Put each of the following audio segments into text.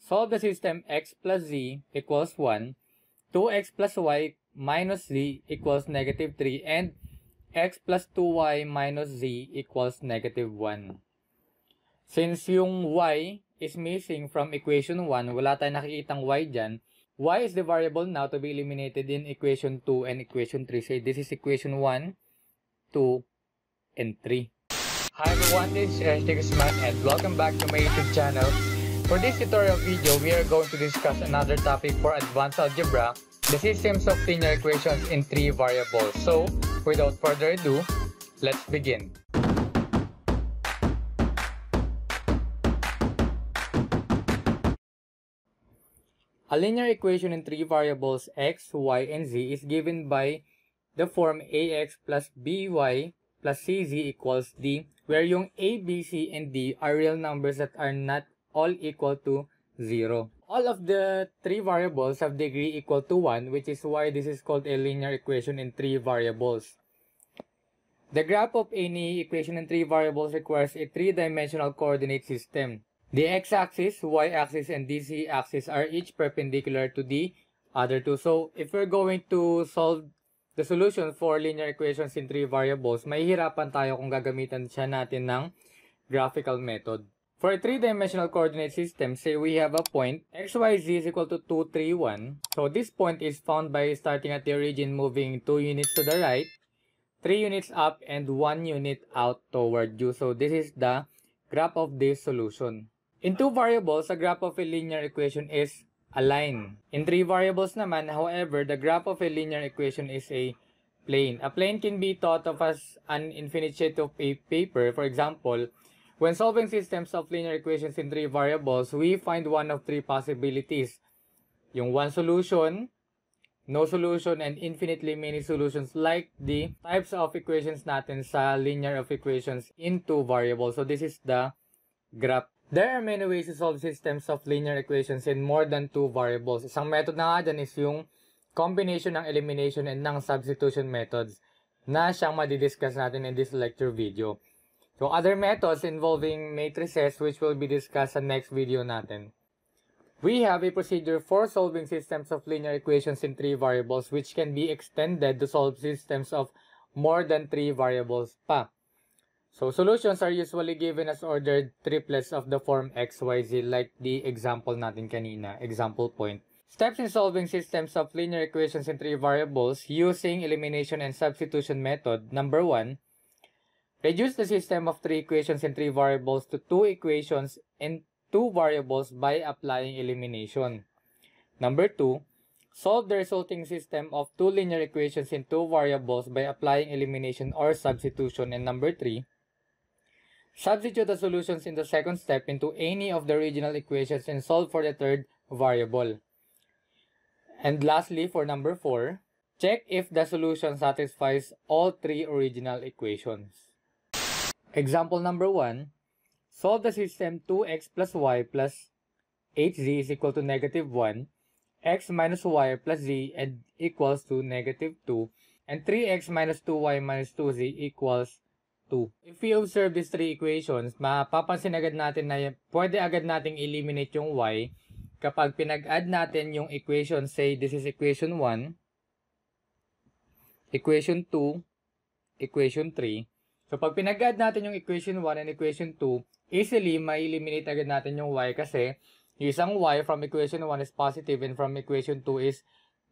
Solve the system x plus z equals 1, 2x plus y minus z equals negative 3, and x plus 2y minus z equals negative 1. Since yung y is missing from equation 1, wala tayong nakikitang y dyan, y is the variable now to be eliminated in equation 2 and equation 3. Say this is equation 1, 2, and 3. Hi everyone, this is Reshtig Usman and welcome back to my YouTube channel. For this tutorial video, we are going to discuss another topic for advanced algebra, the systems of linear equations in 3 variables. So, without further ado, let's begin. A linear equation in 3 variables x, y, and z is given by the form ax plus by plus cz equals d, where yung a, b, c, and d are real numbers that are not all equal to 0. All of the 3 variables have degree equal to 1, which is why this is called a linear equation in 3 variables. The graph of any equation in 3 variables requires a 3-dimensional coordinate system. The x-axis, y-axis, and the z-axis are each perpendicular to the other two. So, if we're going to solve the solution for linear equations in 3 variables, mahihirapan tayo kung gagamitan siya natin ng graphical method. For a 3-dimensional coordinate system, say we have a point x, y, z is equal to 2, 3, 1. So this point is found by starting at the origin, moving 2 units to the right, 3 units up, and 1 unit out toward you. So this is the graph of this solution. In 2 variables, the graph of a linear equation is a line. In 3 variables naman, however, the graph of a linear equation is a plane. A plane can be thought of as an infinite sheet of a paper. For example, when solving systems of linear equations in 3 variables, we find one of 3 possibilities. Yung one solution, no solution, and infinitely many solutions, like the types of equations natin sa linear of equations in 2 variables. So this is the graph. There are many ways to solve systems of linear equations in more than 2 variables. Isang method na nga dyan is yung combination ng elimination and ng substitution methods na siyang madidiscuss natin in this lecture video. So, other methods involving matrices which will be discussed sa next video natin. We have a procedure for solving systems of linear equations in 3 variables which can be extended to solve systems of more than 3 variables pa. So, solutions are usually given as ordered triplets of the form x, y, z like the example natin kanina, example point. Steps in solving systems of linear equations in 3 variables using elimination and substitution method. Number 1. Reduce the system of 3 equations in 3 variables to 2 equations in 2 variables by applying elimination. Number 2. Solve the resulting system of 2 linear equations in 2 variables by applying elimination or substitution. And number 3. Substitute the solutions in the second step into any of the original equations and solve for the third variable. And lastly, for number 4, check if the solution satisfies all 3 original equations. Example number 1, solve the system 2x plus y plus 8z is equal to negative 1, x minus y plus z and equals to negative 2, and 3x minus 2y minus 2z equals 2. If we observe these 3 equations, mapapansin agad natin na pwede agad nating eliminate yung y kapag pinag-add natin yung equation. Say this is equation 1, equation 2, equation 3. So, pag pinag-add natin yung equation 1 and equation 2, easily, ma-eliminate agad natin yung y kasi yung isang y from equation 1 is positive and from equation 2 is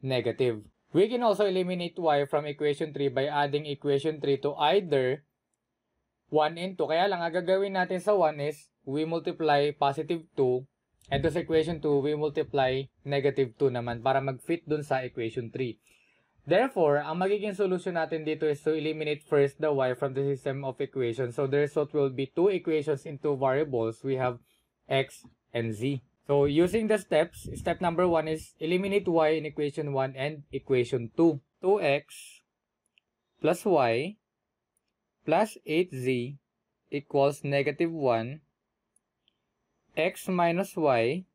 negative. We can also eliminate y from equation 3 by adding equation 3 to either 1 and 2. Kaya lang, ang gagawin natin sa 1 is we multiply positive 2 and to sa equation 2, we multiply negative 2 naman para mag-fit dun sa equation 3. Therefore, ang magiging solution natin dito is to eliminate first the y from the system of equations. So, the result will be 2 equations in 2 variables. We have x and z. So, using the steps, step number 1 is eliminate y in equation 1 and equation 2. 2x plus y plus 8z equals negative 1. X minus y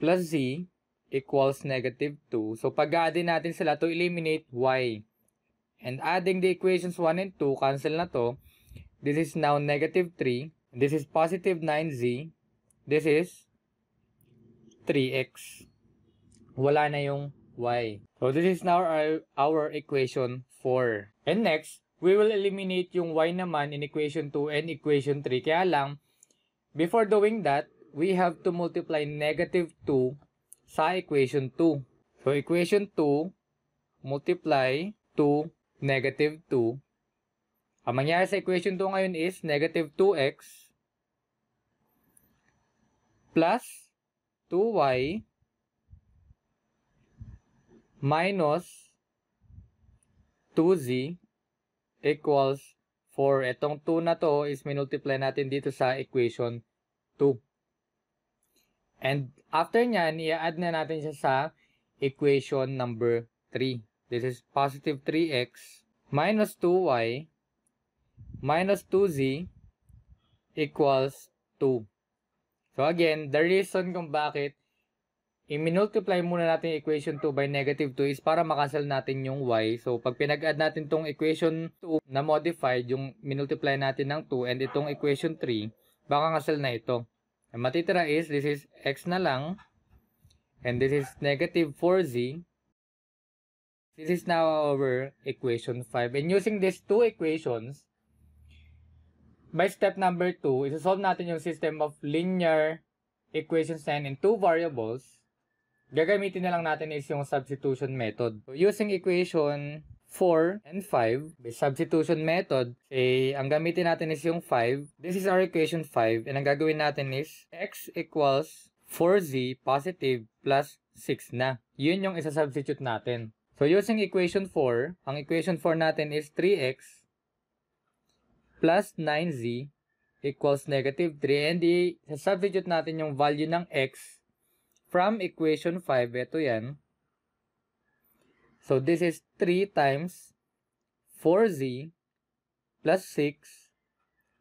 plus z equals negative 2. So, pag-addin natin sila to eliminate y. And adding the equations 1 and 2, cancel na to. This is now negative 3. This is positive 9z. This is 3x. Wala na yung y. So this is now our equation 4. And next, we will eliminate yung y naman in equation 2 and equation 3. Kaya lang, before doing that, we have to multiply negative 2 sa equation 2. So equation 2 multiply to negative 2. Ang mangyari sa equation 2 ngayon is negative 2x plus 2y minus 2z equals 4. Itong 2 na to is minultiply natin dito sa equation 2. And after nyan, i-add na natin siya sa equation number 3. This is positive 3x minus 2y minus 2z equals 2. So again, the reason kung bakit i-multiply muna natin yung equation 2 by negative 2 is para makancel natin yung y. So pag pinag-add natin tong equation 2 na modified, yung minultiply natin ng 2 and itong equation 3, baka cancel na ito. Ang matitira is, this is x na lang and this is negative 4z. This is now our equation 5. And using these two equations, by step number 2, isa-solve natin yung system of linear equations in two variables. Gagamitin na lang natin is yung substitution method. So, using equation 4 and 5, by substitution method, ang gamitin natin is yung 5. This is our equation 5. And ang gagawin natin is x equals 4z positive plus 6 na. Yun yung isa-substitute natin. So, using equation 4, ang equation 4 natin is 3x plus 9z equals negative 3. And i-substitute natin yung value ng x from equation 5. Ito yan. So, this is 3 times 4z plus 6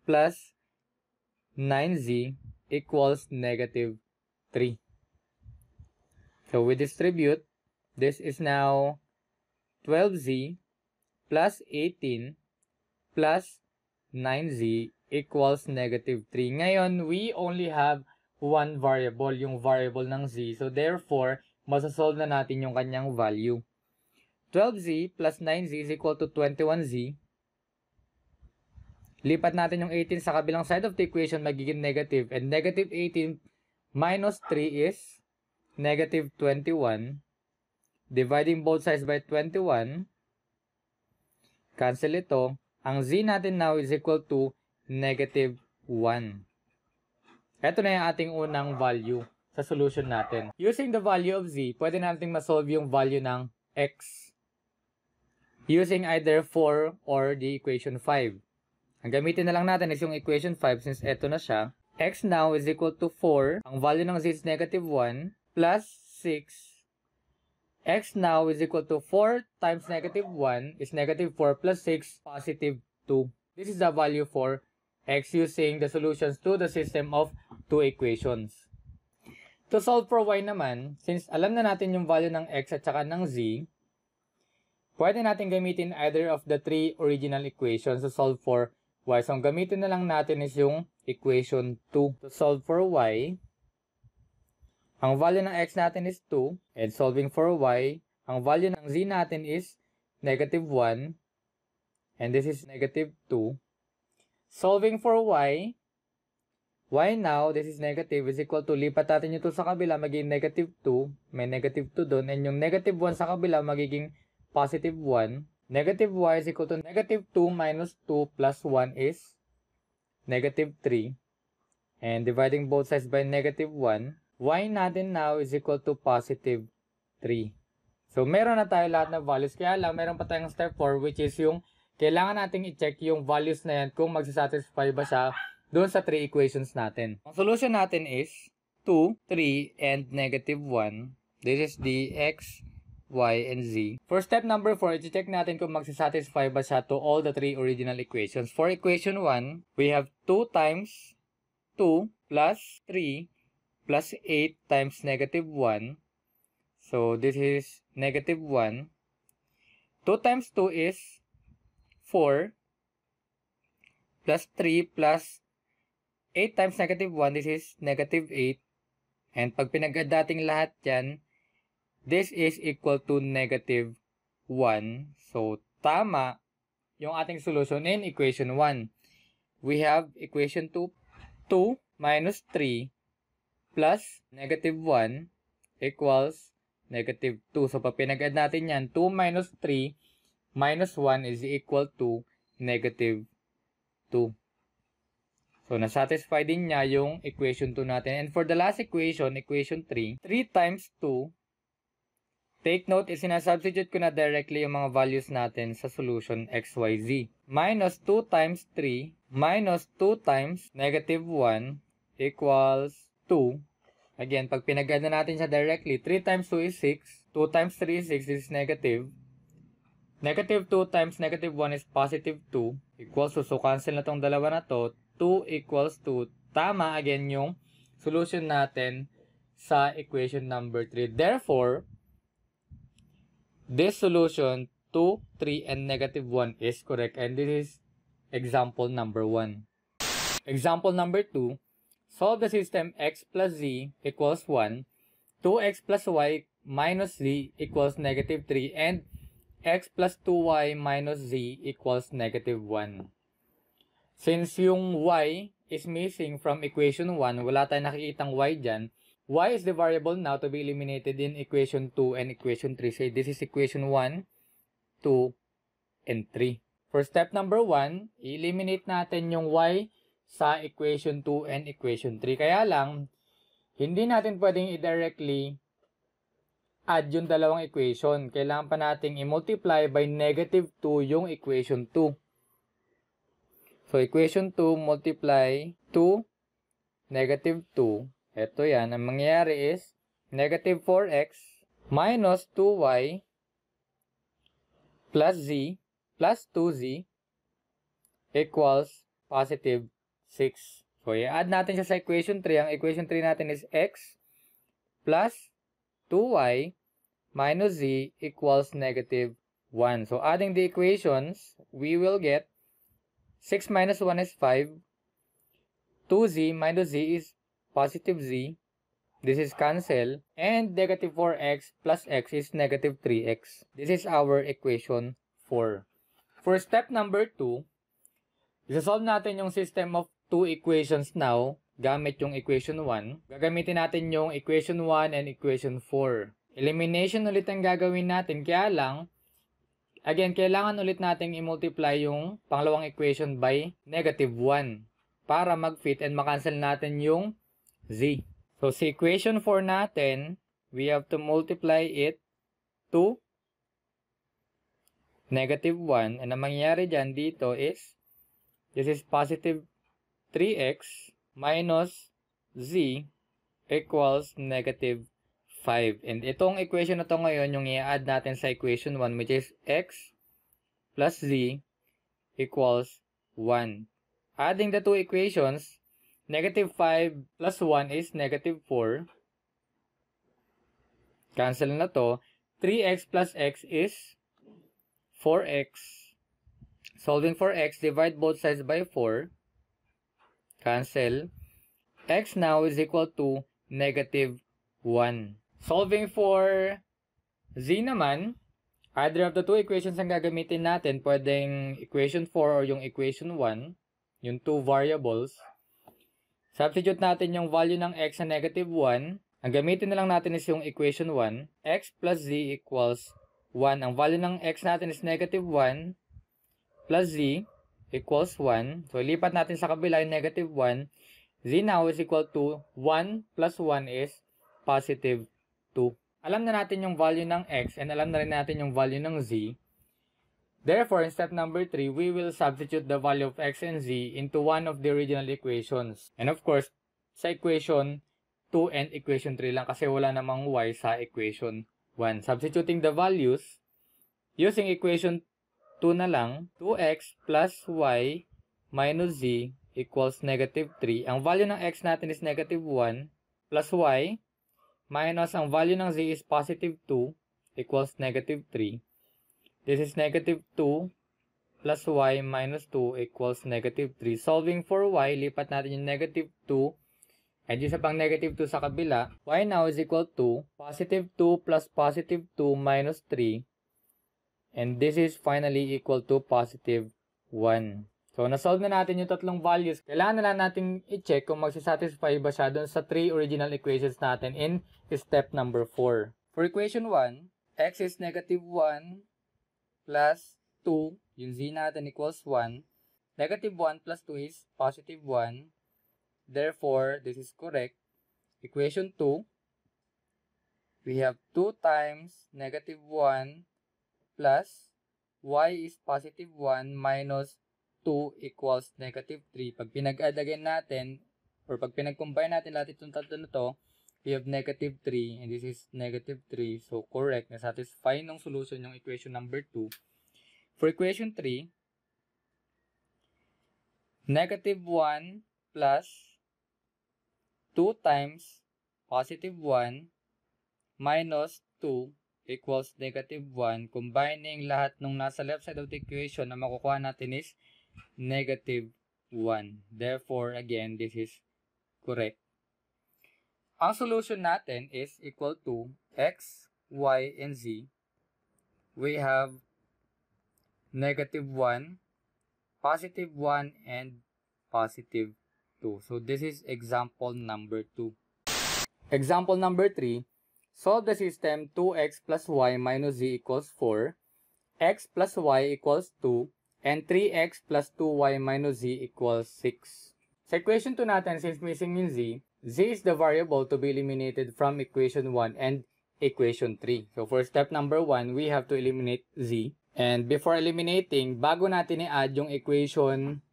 plus 9z equals negative 3. So, we distribute. This is now 12z plus 18 plus 9z equals negative 3. Ngayon, we only have one variable, yung variable ng z. So, therefore, masasolve na natin yung kanyang value. 12z plus 9z is equal to 21z. Lipat natin yung 18 sa kabilang side of the equation, magiging negative. And negative 18 minus 3 is negative 21. Dividing both sides by 21. Cancel ito. Ang z natin now is equal to negative 1. Ito na yung ating unang value sa solution natin. Using the value of z, pwede natin masolve yung value ng x. Using either 4 or the equation 5. Ang gamitin na lang natin is yung equation 5 since ito na siya. X now is equal to 4. Ang value ng z is negative 1 plus 6. X now is equal to 4 times negative 1 is negative 4 plus 6 positive 2. This is the value for x using the solutions to the system of two equations. To solve for y naman, since alam na natin yung value ng x at saka ng z, pwede natin gamitin either of the three original equations to solve for y. So, ang gamitin na lang natin is yung equation 2. To solve for y, ang value ng x natin is 2. And solving for y, ang value ng z natin is negative 1. And this is negative 2. Solving for y now, this is negative, is equal to, lipat natin ito sa kabila, magiging negative 2. May negative 2 doon. And yung negative 1 sa kabila, magiging positive 1. Negative y is equal to negative 2 minus 2 plus 1 is negative 3. And dividing both sides by negative 1, y natin now is equal to positive 3. So, meron na tayo lahat ng values. Kaya lang, meron pa tayong step 4, which is yung kailangan nating i-check yung values na yan kung magsasatisfy ba siya doon sa 3 equations natin. Ang solution natin is 2, 3, and negative 1. This is the x, y, and z. For step number 4, i-check natin kung magsasatisfy ba siya to all the 3 original equations. For equation 1, we have 2 times 2 plus 3 plus 8 times negative 1. So, this is negative 1. 2 times 2 is 4 plus 3 plus 8 times negative 1. This is negative 8. And pag pinag-add natin lahat yan, this is equal to negative 1. So, tama yung ating solution in equation 1. We have equation 2, 2 minus 3 plus negative 1 equals negative 2. So, pag pinag-add natin yan, 2 minus 3 minus 1 is equal to negative 2. So, nasatisfy din niya yung equation 2 natin. And for the last equation, equation 3, 3 times 2, take note, sinasubstitute ko na directly yung mga values natin sa solution x, y, z. Minus 2 times 3 minus 2 times negative 1 equals 2. Again, pag pinag-add na natin siya directly, 3 times 2 is 6. 2 times 3 is 6. This is negative. Negative 2 times negative 1 is positive 2. Equals to, so cancel na tong dalawa na to. 2 equals 2. Tama again yung solution natin sa equation number 3. Therefore, this solution 2, 3, and negative 1 is correct. And this is example number 1. Example number 2. Solve the system x plus z equals 1. 2x plus y minus z equals negative 3. And x plus 2y minus z equals negative 1. Since yung y is missing from equation 1, wala tayong nakikitang y dyan, y is the variable now to be eliminated in equation 2 and equation 3. Say this is equation 1, 2, and 3. For step number 1, i-eliminate natin yung y sa equation 2 and equation 3. Kaya lang, hindi natin pwedeng i-directly add yung dalawang equation. Kailangan pa nating i-multiply by negative 2 yung equation 2. So, equation 2 multiply 2, negative 2. Ito yan. Ang mangyayari is negative 4x minus 2y plus z plus 2z equals positive 6. So, i-add natin siya sa equation 3. Ang equation 3 natin is x plus 2y minus z equals negative 1. So, adding the equations, we will get 6 minus 1 is 5. 2z minus z is positive z. This is cancel. And negative 4x plus x is negative 3x. This is our equation 4. For step number 2, isa-solve natin yung system of two equations now gamit yung equation 1. Gagamitin natin yung equation 1 and equation 4. Elimination ulit ang gagawin natin. Kaya lang, again, kailangan ulit nating i-multiply yung pangalawang equation by negative 1 para mag-fit and makancel natin yung z. So, sa equation 4 natin, we have to multiply it to negative 1. And ang mangyayari dyan dito is, this is positive 3x minus z equals negative 5. And itong equation na to ngayon, yung i-add natin sa equation 1, which is x plus z equals 1. Adding the two equations, negative 5 plus 1 is negative 4. Cancel na to. 3x plus x is 4x. Solving for x, divide both sides by 4. Cancel. X now is equal to negative 1. Solving for z naman, either of the two equations ang gagamitin natin, pwedeng equation 4 or yung equation 1, yung two variables. Substitute natin yung value ng x sa negative 1. Ang gamitin na lang natin is yung equation 1. X plus z equals 1. Ang value ng x natin is negative 1 plus z equals 1. So, ilipat natin sa kabila yung negative 1. Z now is equal to 1 plus 1 is positive 2. Alam na natin yung value ng x and alam na rin natin yung value ng z. Therefore, in step number 3, we will substitute the value of x and z into one of the original equations. And of course, sa equation 2 and equation 3 lang kasi wala namang y sa equation 1. Substituting the values, using equation 2 na lang, 2x plus y minus z equals negative 3. Ang value ng x natin is negative 1 plus y minus ang value ng z is positive 2 equals negative 3. This is negative 2 plus y minus 2 equals negative 3. Solving for y, lipat natin yung negative 2 And yung isa pang negative 2 sa kabila, y now is equal to positive 2 plus positive 2 minus 3. And this is finally equal to positive 1. So, nasolve na natin yung tatlong values. Kailangan na lang natin i-check kung magsasatisfy ba siya doon sa 3 original equations natin in step number 4. For equation 1, x is negative 1 plus 2, yung z natin equals 1. Negative 1 plus 2 is positive 1. Therefore, this is correct. Equation 2, we have 2 times negative 1 plus y is positive 1 minus 2 equals negative 3. Pag pinag-add again natin, or pag pinag-combine natin lahat itong tatlo na to, we have negative 3, and this is negative 3. So, correct. Na-satisfy ng solution yung equation number 2. For equation 3, negative 1 plus 2 times positive 1 minus 2 equals negative 1. Combining lahat nung nasa left side of the equation na makukuha natin is negative 1. Therefore, again, this is correct. Ang solution natin is equal to x, y, and z. We have negative 1, positive 1, and positive 2. So, this is example number 2. Example number 3. Solve the system 2x plus y minus z equals 4, x plus y equals 2, and 3x plus 2y minus z equals 6. Sa equation 2 natin, since missing yung z is the variable to be eliminated from equation 1 and equation 3. So for step number 1, we have to eliminate z. And before eliminating, bago natin i-add yung equation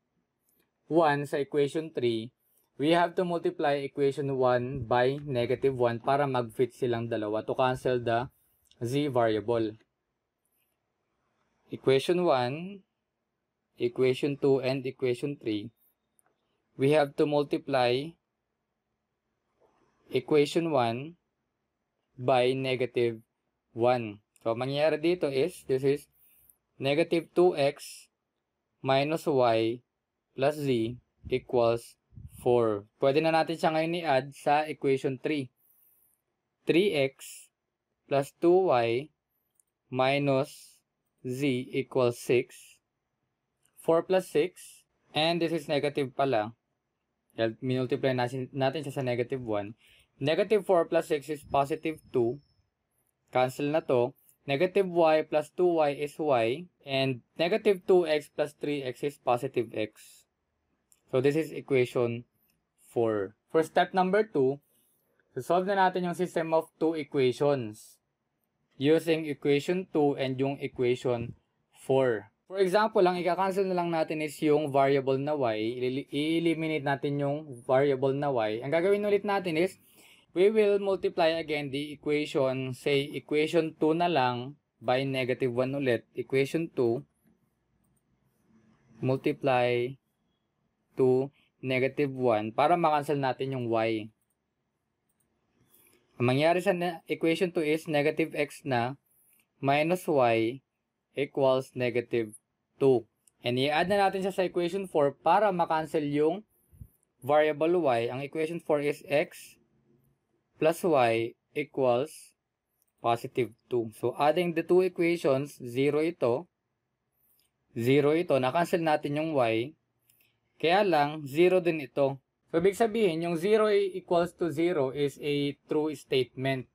1 sa equation 3, we have to multiply equation 1 by negative 1 para mag-fit silang dalawa to cancel the z variable. Equation 1, equation 2, and equation 3, we have to multiply equation 1 by negative 1. So, mangyayari dito is, this is negative 2x minus y plus z equals 4. Pwede na natin siya ngayon i-add sa equation 3. 3x plus 2y minus z equals 6. 4 plus 6, and this is negative pala. Dahil minultiply natin siya sa negative 1. Negative 4 plus 6 is positive 2. Cancel na to. Negative y plus 2y is y. And negative 2x plus 3x is positive x. So this is equation 4. For step number 2, solve na natin yung system of 2 equations using equation 2 and yung equation 4. For example, ang ika-cancel na lang natin is yung variable na y. I-eliminate natin yung variable na y. Ang gagawin ulit natin is, we will multiply again the equation, say equation 2 na lang by negative 1 ulit. Equation 2 multiply to negative 1 para makancel natin yung y. Ang mangyari sa equation 2 is negative x na minus y equals negative 2. And i-add na natin siya sa equation 4 para makancel yung variable y. Ang equation 4 is x plus y equals positive 2. So, adding the two equations, 0 ito, na-cancel natin yung y. Kaya lang, 0 din ito. So, ibig sabihin, yung 0 equals to 0 is a true statement.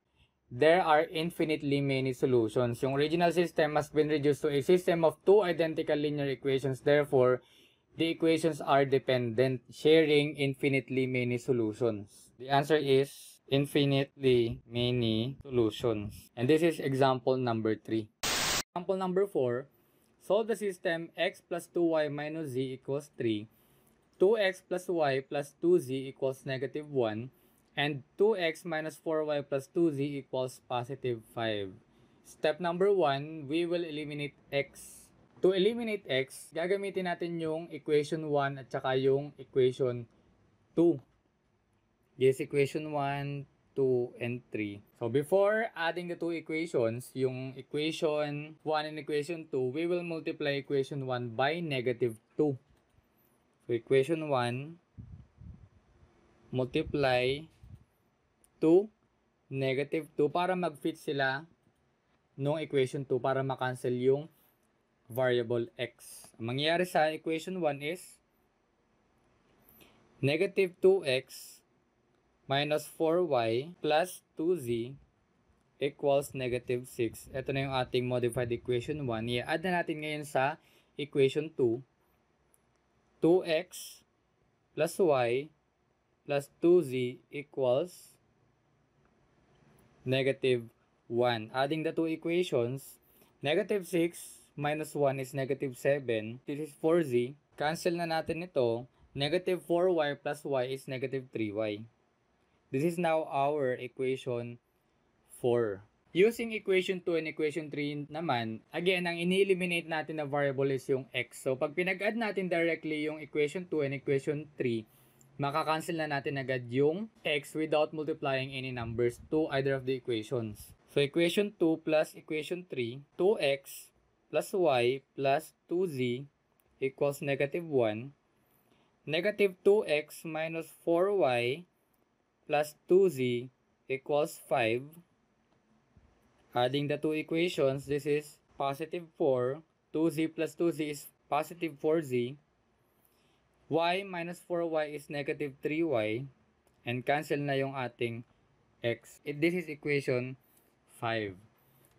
There are infinitely many solutions. Yung original system has been reduced to a system of two identical linear equations. Therefore, the equations are dependent, sharing infinitely many solutions. The answer is infinitely many solutions. And this is example number 3. Example number 4. Solve the system x plus 2y minus z equals 3. 2x plus y plus 2z equals negative 1. And 2x minus 4y plus 2z equals positive 5. Step number 1, we will eliminate x. To eliminate x, gagamitin natin yung equation 1 at saka yung equation 2. Yes, equation 1, 2, and 3. So before adding the two equations, yung equation 1 and equation 2, we will multiply equation 1 by negative 2. So equation 1 multiply to negative 2 para mag-fit sila nung equation 2 para makancel yung variable x. Ang mangyayari sa equation 1 is negative 2x minus 4y plus 2z equals negative 6. Ito na yung ating modified equation 1. I-add na natin ngayon sa equation 2. 2x plus y plus 2z equals negative 1. Adding the two equations, negative 6 minus 1 is negative 7. This is 4z. Cancel na natin ito. Negative 4y plus y is negative 3y. This is now our equation 4. Using equation 2 and equation 3 naman, again, ang ini-eliminate natin na variable is yung x. So, pag pinag-add natin directly yung equation 2 and equation 3, makakancel na natin agad yung x without multiplying any numbers to either of the equations. So, equation 2 plus equation 3, 2x plus y plus 2z equals negative 1. Negative 2x minus 4y plus 2z equals 5. Adding the two equations, this is positive 4. 2z plus 2z is positive 4z. Y minus 4y is negative 3y. And cancel na yung ating x. This is equation 5.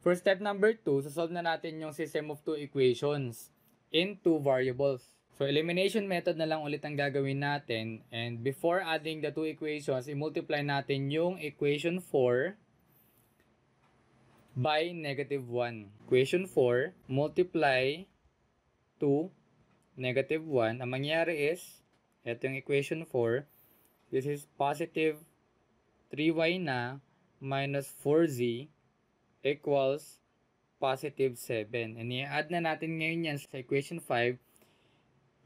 For step number 2, solve na natin yung system of two equations in two variables. So, elimination method na lang ulit ang gagawin natin. And before adding the two equations, i-multiply natin yung equation 4 by negative 1. Equation 4, multiply to negative 1. Ang mangyari is, ito yung equation 4. This is positive 3y na minus 4z equals positive 7. And i-add na natin ngayon yan sa equation 5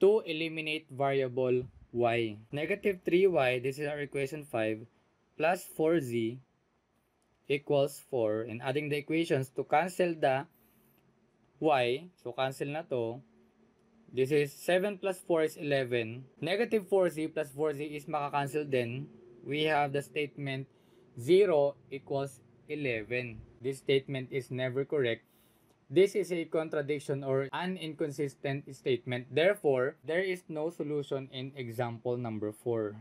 to eliminate variable y. Negative 3y, this is our equation 5, plus 4z equals 4. And adding the equations to cancel the y, so cancel na to. This is 7 plus 4 is 11. Negative 4z plus 4z is makakancel din. We have the statement 0 equals 11. This statement is never correct. This is a contradiction or an inconsistent statement. Therefore, there is no solution in example number 4.